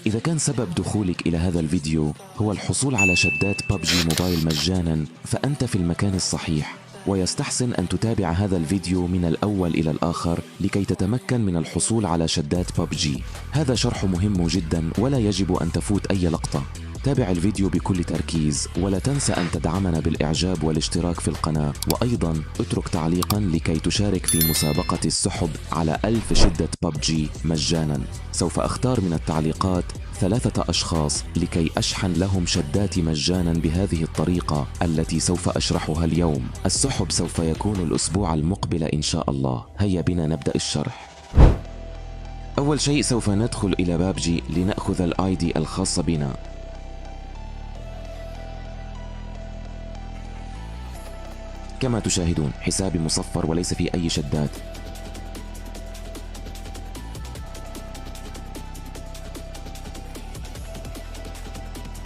إذا كان سبب دخولك إلى هذا الفيديو هو الحصول على شدات ببجي موبايل مجانا، فأنت في المكان الصحيح، ويستحسن أن تتابع هذا الفيديو من الأول إلى الآخر لكي تتمكن من الحصول على شدات ببجي. هذا شرح مهم جدا ولا يجب أن تفوت أي لقطة. تابع الفيديو بكل تركيز، ولا تنسى أن تدعمنا بالإعجاب والاشتراك في القناة، وأيضا اترك تعليقا لكي تشارك في مسابقة السحب على 1000 شدة ببجي مجانا. سوف أختار من التعليقات 3 أشخاص لكي أشحن لهم شدات مجانا بهذه الطريقة التي سوف أشرحها اليوم. السحب سوف يكون الأسبوع المقبل إن شاء الله. هيا بنا نبدأ الشرح. أول شيء سوف ندخل إلى بابجي لنأخذ الاي دي الخاصة بنا. كما تشاهدون حسابي مصفر وليس فيه أي شدات.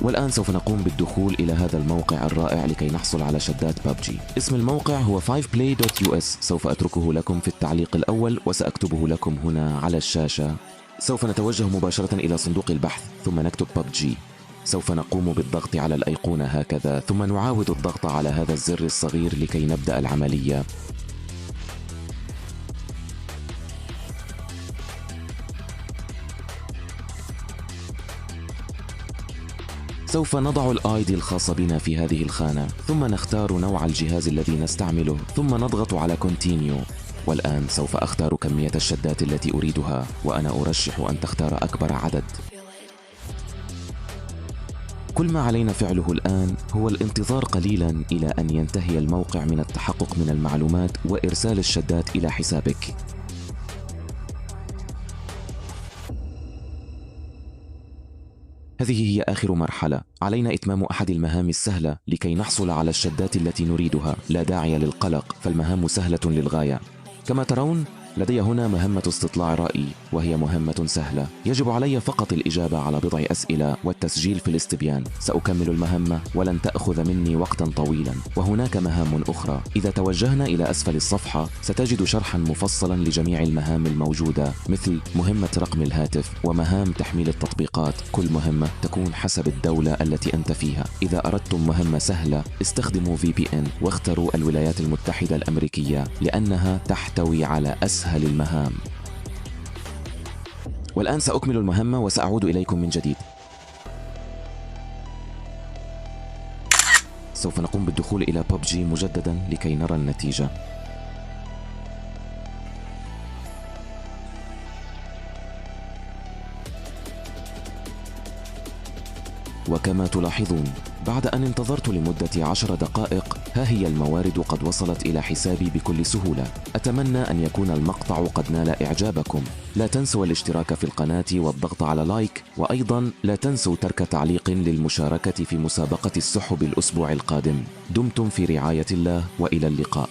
والآن سوف نقوم بالدخول إلى هذا الموقع الرائع لكي نحصل على شدات ببجي. اسم الموقع هو 5play.us، سوف أتركه لكم في التعليق الأول وسأكتبه لكم هنا على الشاشة. سوف نتوجه مباشرة إلى صندوق البحث ثم نكتب ببجي. سوف نقوم بالضغط على الأيقونة هكذا، ثم نعاود الضغط على هذا الزر الصغير لكي نبدأ العملية. سوف نضع الاي دي الخاص بنا في هذه الخانة، ثم نختار نوع الجهاز الذي نستعمله، ثم نضغط على كونتينيو. والآن سوف أختار كمية الشدات التي أريدها، وأنا أرشح أن تختار أكبر عدد. كل ما علينا فعله الآن هو الانتظار قليلا إلى أن ينتهي الموقع من التحقق من المعلومات وإرسال الشدات إلى حسابك. هذه هي آخر مرحلة. علينا إتمام أحد المهام السهلة لكي نحصل على الشدات التي نريدها. لا داعي للقلق، فالمهام سهلة للغاية. كما ترون لدي هنا مهمة استطلاع رأي، وهي مهمة سهلة. يجب علي فقط الإجابة على بضع أسئلة والتسجيل في الاستبيان. سأكمل المهمة ولن تأخذ مني وقتا طويلا. وهناك مهام أخرى. إذا توجهنا إلى أسفل الصفحة ستجد شرحا مفصلا لجميع المهام الموجودة، مثل مهمة رقم الهاتف ومهام تحميل التطبيقات. كل مهمة تكون حسب الدولة التي أنت فيها. إذا أردتم مهمة سهلة استخدموا VPN واختروا الولايات المتحدة الأمريكية، لأنها تحتوي على أسهل المهام. والآن سأكمل المهمة وسأعود إليكم من جديد. سوف نقوم بالدخول إلى ببجي مجددا لكي نرى النتيجة. وكما تلاحظون بعد أن انتظرت لمدة 10 دقائق ها هي الموارد قد وصلت إلى حسابي بكل سهولة. أتمنى أن يكون المقطع قد نال إعجابكم. لا تنسوا الاشتراك في القناة والضغط على لايك، وأيضا لا تنسوا ترك تعليق للمشاركة في مسابقة السحب الأسبوع القادم. دمتم في رعاية الله وإلى اللقاء.